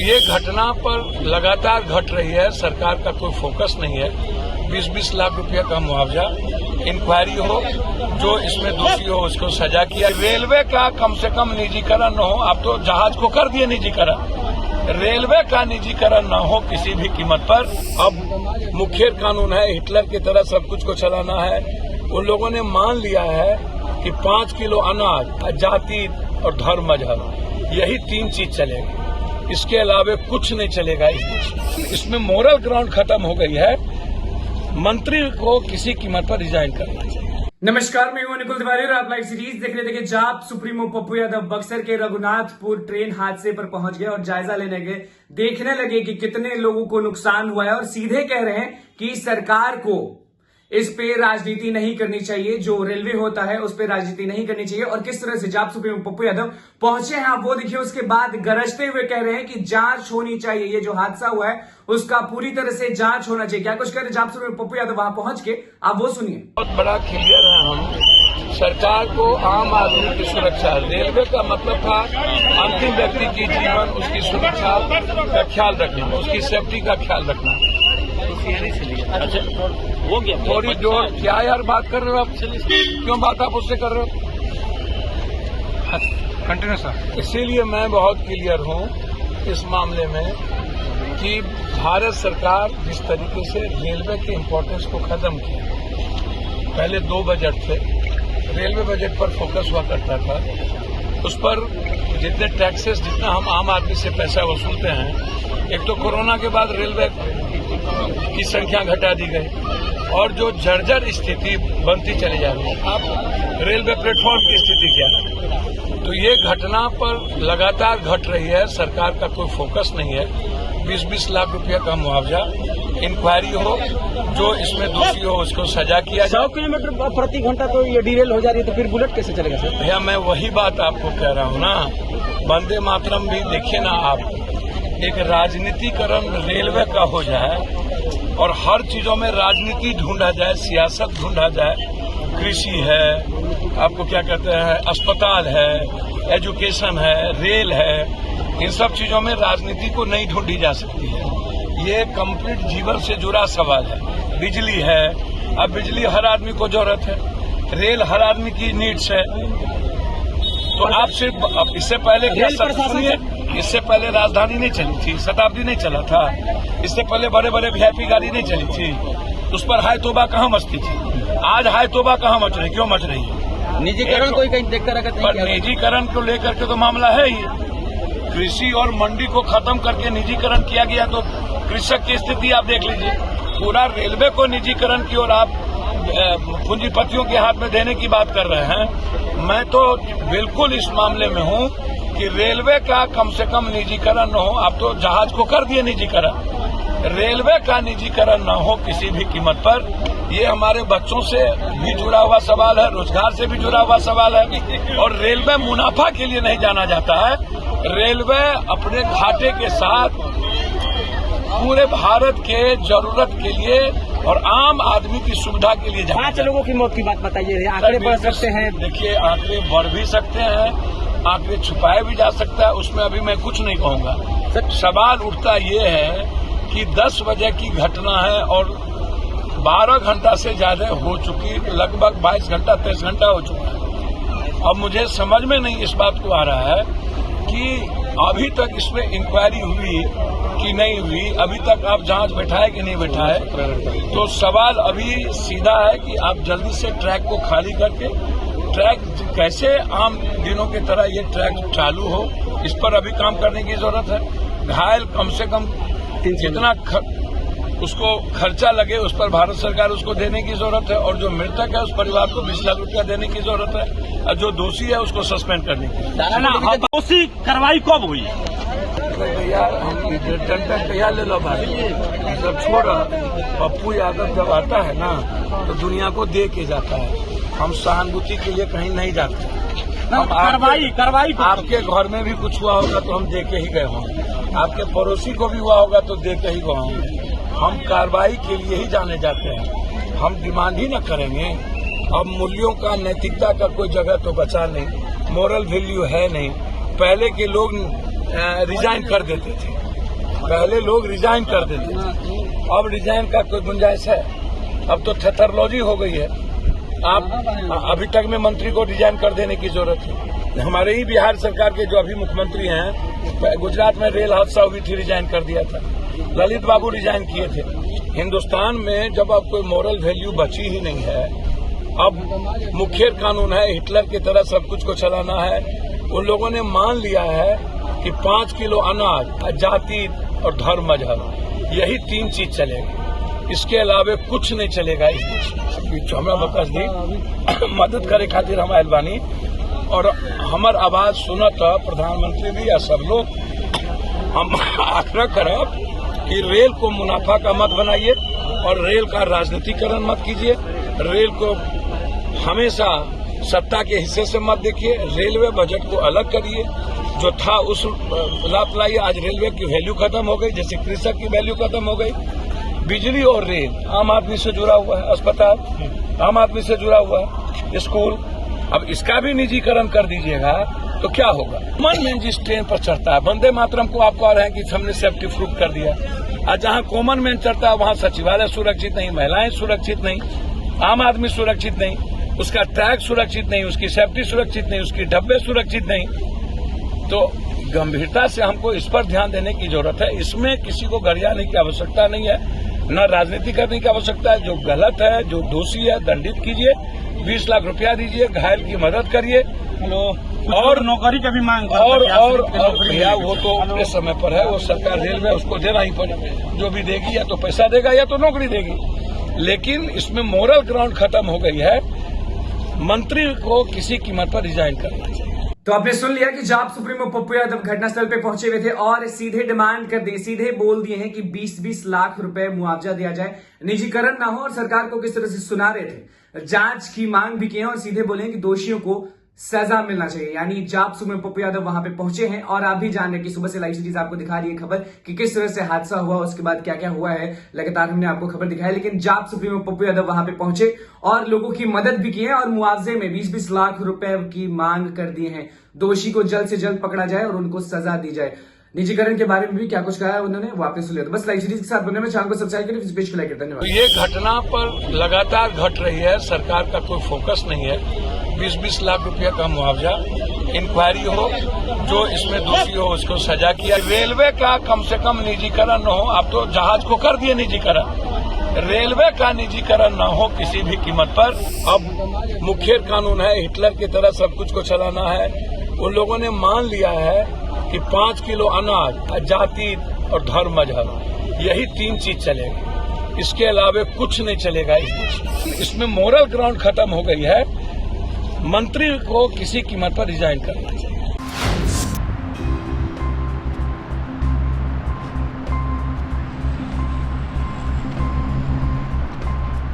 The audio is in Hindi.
ये घटना पर लगातार घट रही है। सरकार का कोई फोकस नहीं है। 20-20 लाख रुपया का मुआवजा, इंक्वायरी हो, जो इसमें दोषी हो उसको सजा किया। रेलवे का कम से कम निजीकरण न हो। आप तो जहाज को कर दिए निजीकरण, रेलवे का निजीकरण न हो किसी भी कीमत पर। अब मुखर कानून है, हिटलर की तरह सब कुछ को चलाना है। उन लोगों ने मान लिया है कि 5 किलो अनाज, जाति और धर्म, मजहब, यही 3 चीज चलेगी। इसके अलावा कुछ नहीं चलेगा इस देश में। इसमें मोरल ग्राउंड खत्म हो गई है। मंत्री को किसी कीमत पर रिजाइन करना चाहिए। नमस्कार, मैं हूं निकुल तिवारी और आप लाइव सीरीज देख रहे थे। जाप सुप्रीमो पप्पू यादव बक्सर के रघुनाथपुर ट्रेन हादसे पर पहुंच गए और जायजा लेने गए। देखने लगे कि कितने लोगों को नुकसान हुआ है और सीधे कह रहे हैं कि सरकार को इस पे राजनीति नहीं करनी चाहिए। जो रेलवे होता है उस पे राजनीति नहीं करनी चाहिए। और किस तरह से जाप सुप्रीमो पप्पू यादव पहुंचे हैं आप वो देखिए। उसके बाद गरजते हुए कह रहे हैं कि जांच होनी चाहिए। ये जो हादसा हुआ है उसका पूरी तरह से जांच होना चाहिए। क्या कुछ कह रहे जाप सुप्रीमो पप्पू यादव वहां पहुंच के, आप वो सुनिए। बहुत बड़ा क्लियर है। हम सरकार को आम आदमी की सुरक्षा, रेलवे का मतलब था अंतिम व्यक्ति की जीवन, उसकी सुरक्षा का ख्याल रखना, उसकी सेफ्टी का ख्याल रखना। अच्छा, वो क्या थोड़ी जोर क्या यार बात कर रहे हो आप? क्यों बात आप उससे कर रहे हो? Continue sir. इसीलिए मैं बहुत क्लियर हूं इस मामले में कि भारत सरकार जिस तरीके से रेलवे के इम्पोर्टेंस को खत्म किया। पहले 2 बजट थे, रेलवे बजट पर फोकस हुआ करता था। उस पर जितने टैक्सेस, जितना हम आम आदमी से पैसा वसूलते हैं, एक तो कोरोना के बाद रेलवे की संख्या घटा दी गई और जो जर्जर स्थिति बनती चली जा रही है। अब रेलवे प्लेटफॉर्म की स्थिति क्या है? तो ये घटना पर लगातार घट रही है। सरकार का कोई फोकस नहीं है। 20-20 लाख रुपया का मुआवजा, इंक्वायरी हो, जो इसमें दोषी हो उसको सजा किया जाए। 100 किलोमीटर प्रति घंटा तो ये डीरेल हो जा रही है, तो फिर बुलेट कैसे चलेगा सर? भैया मैं वही बात आपको कह रहा हूँ ना। वंदे मातरम भी देखिए ना आप, एक राजनीतिकरण रेलवे का हो जाए और हर चीजों में राजनीति ढूंढा जाए, सियासत ढूंढा जाए। कृषि है, आपको क्या कहते हैं, अस्पताल है, एजुकेशन है, रेल है, इन सब चीजों में राजनीति को नहीं ढूंढी जा सकती है। ये कंप्लीट जीवन से जुड़ा सवाल है। बिजली है, अब बिजली हर आदमी को जरूरत है, रेल हर आदमी की नीड्स है। तो आप सिर्फ, अब इससे पहले क्या सुनिए, इससे पहले राजधानी नहीं चली थी, शताब्दी नहीं चला था, इससे पहले बड़े बड़े वीआईपी गाड़ी नहीं चली थी, उस पर हाय तोबा कहाँ मचती थी। आज हाय तोबा कहाँ मच रही, क्यों मच रही है? निजीकरण कोई कहीं देखकर रखा पर निजीकरण को लेकर के तो मामला है ही। कृषि और मंडी को खत्म करके निजीकरण किया गया, तो कृषक की स्थिति आप देख लीजिए। पूरा रेलवे को निजीकरण की और आप पूंजीपतियों के हाथ में देने की बात कर रहे हैं। मैं तो बिल्कुल इस मामले में हूं कि रेलवे का कम से कम निजीकरण न हो। आप तो जहाज को कर दिए निजीकरण, रेलवे का निजीकरण न हो किसी भी कीमत पर। ये हमारे बच्चों से भी जुड़ा हुआ सवाल है, रोजगार से भी जुड़ा हुआ सवाल है। और रेलवे मुनाफा के लिए नहीं जाना जाता है। रेलवे अपने घाटे के साथ पूरे भारत के जरूरत के लिए और आम आदमी की सुविधा के लिए जाना। 5 लोगों की मौत की बात बताइए। आंकड़े बढ़ सकते हैं? देखिए, आंकड़े बढ़ भी सकते हैं, आंकड़े छुपाए भी जा सकता है, उसमें अभी मैं कुछ नहीं कहूंगा। सवाल उठता ये है कि 10 बजे की घटना है और 12 घंटा से ज्यादा हो चुकी, लगभग 22 घंटा 23 घंटा हो चुका है। अब मुझे समझ में नहीं इस बात को आ रहा है कि अभी तक इसमें इंक्वायरी हुई कि नहीं हुई, अभी तक आप जांच बैठाए कि नहीं बैठाए। तो सवाल अभी सीधा है कि आप जल्दी से ट्रैक को खाली करके, ट्रैक कैसे आम दिनों की तरह ये ट्रैक चालू हो, इस पर अभी काम करने की जरूरत है। घायल कम से कम जितना उसको खर्चा लगे उस पर भारत सरकार उसको देने की जरूरत है। और जो मृतक है उस परिवार को 20 लाख रुपया देने की जरूरत है। और जो दोषी है उसको सस्पेंड करने की। दोषी कार्रवाई कब हुई? भैया हम डंडा कहिया ले लो भाई, सब छोड़। पप्पू यादव जब आता है ना तो दुनिया को दे के जाता है। हम सहानुभूति के लिए कहीं नहीं जाते। कार्रवाई आपके घर में भी कुछ हुआ होगा तो हम दे के ही गए होंगे, आपके पड़ोसी को भी हुआ होगा तो दे के ही गए होंगे। हम कार्रवाई के लिए ही जाने जाते हैं, हम डिमांड ही न करेंगे। अब मूल्यों का, नैतिकता का कोई जगह तो बचा नहीं, मोरल वैल्यू है नहीं। पहले के लोग रिजाइन कर देते थे, पहले लोग रिजाइन कर देते थे, अब रिजाइन का कोई गुंजाइश है? अब तो थेथरोलॉजी हो गई है। आप अभी तक में मंत्री को रिजाइन कर देने की जरूरत है। हमारे ही बिहार सरकार के जो अभी मुख्यमंत्री हैं, गुजरात में रेल हादसा हुई थी, रिजाइन कर दिया था। ललित बाबू रिजाइन किए थे। हिंदुस्तान में जब अब कोई मॉरल वैल्यू बची ही नहीं है, अब मुखिया कानून है, हिटलर की तरह सब कुछ को चलाना है। उन लोगों ने मान लिया है कि 5 किलो अनाज, जाति और धर्म मजहब, यही 3 चीज चलेगी, इसके अलावा कुछ नहीं चलेगा इस देश में। हमरा बकस दी मदद करे खातिर हम आयल बानी और हमार आवाज सुनत प्रधानमंत्री भी या सब लोग। हम आग्रह करब कि रेल को मुनाफा का मत बनाइए और रेल का राजनीतिकरण मत कीजिए। रेल को हमेशा सत्ता के हिस्से से मत देखिए। रेलवे बजट को अलग करिए, जो था उस लाभ लाइए। आज रेलवे की वैल्यू खत्म हो गई, जैसे कृषक की वैल्यू खत्म हो गई। बिजली और रेल आम आदमी से जुड़ा हुआ है, अस्पताल आम आदमी से जुड़ा हुआ है, स्कूल। अब इसका भी निजीकरण कर दीजिएगा तो क्या होगा? कॉमन मैन जिस ट्रेन पर चढ़ता है, वंदे मातरम को आप कह रहे हैं कि हमने सेफ्टी प्रूफ कर दिया। आज जहां कॉमन मैन चढ़ता है वहां सचिवालय सुरक्षित नहीं, महिलाएं सुरक्षित नहीं, आम आदमी सुरक्षित नहीं, उसका ट्रैक सुरक्षित नहीं, उसकी सेफ्टी सुरक्षित नहीं, उसकी डब्बे सुरक्षित नहीं। तो गंभीरता से हमको इस पर ध्यान देने की जरूरत है। इसमें किसी को गरियाने की आवश्यकता नहीं है, न राजनीति करने की आवश्यकता है। जो गलत है, जो दोषी है, दंडित कीजिए, 20 लाख रुपया दीजिए, घायल की मदद करिए। और नौकरी का भी मांग और भैया वो तो अपने समय पर है, वो सरकार रेलवे उसको देना ही पड़ेगा। जो भी देगी या तो पैसा देगा या तो नौकरी देगी। लेकिन इसमें मोरल ग्राउंड खत्म हो गई है। मंत्री को किसी कीमत पर रिजाइन करना चाहिए। तो आपने सुन लिया कि जाप सुप्रीमो पप्पू यादव घटनास्थल पे पहुंचे हुए थे और सीधे डिमांड कर दी, सीधे बोल दिए हैं कि 20-20 लाख रुपए मुआवजा दिया जाए, निजीकरण ना हो। और सरकार को किस तरह से सुना रहे थे, जांच की मांग भी की है और सीधे बोले हैं कि दोषियों को सजा मिलना चाहिए। यानी जाप सुप्रीमो पप्पू यादव वहां पे पहुंचे हैं और आप भी जान रहे कि सुबह से लाइव सीरीज आपको दिखा रही है खबर कि किस तरह से हादसा हुआ, उसके बाद क्या क्या हुआ है। लगातार हमने आपको खबर दिखाई, लेकिन जाप सुप्रीमो पप्पू यादव वहां पे पहुंचे और लोगों की मदद भी की है और मुआवजे में 20-20 लाख रुपए की मांग कर दिए हैं। दोषी को जल्द से जल्द पकड़ा जाए और उनको सजा दी जाए। निजीकरण के बारे में भी क्या कुछ कहा है उन्होंने, वापस सुन लिया। तो बस लाइव सीरीज के साथ बनने में चैनल को सब्सक्राइब करें, इस पेज को लाइक करें। धन्यवाद। ये घटना पर लगातार घट रही है, सरकार का कोई फोकस नहीं है। 20-20 लाख रुपया का मुआवजा, इंक्वायरी हो, जो इसमें दोषी हो उसको सजा किया। रेलवे का कम से कम निजीकरण न हो। आप तो जहाज को कर दिए निजीकरण, रेलवे का निजीकरण न हो किसी भी कीमत पर। अब मुखिया कानून है, हिटलर की तरह सब कुछ को चलाना है। उन लोगों ने मान लिया है कि 5 किलो अनाज, जाति और धर्म मजहब, यही 3 चीज चलेगी, इसके अलावा कुछ नहीं चलेगा इस देश में। इसमें मोरल ग्राउंड खत्म हो गई है। मंत्री को किसी कीमत पर रिजाइन करना चाहिए।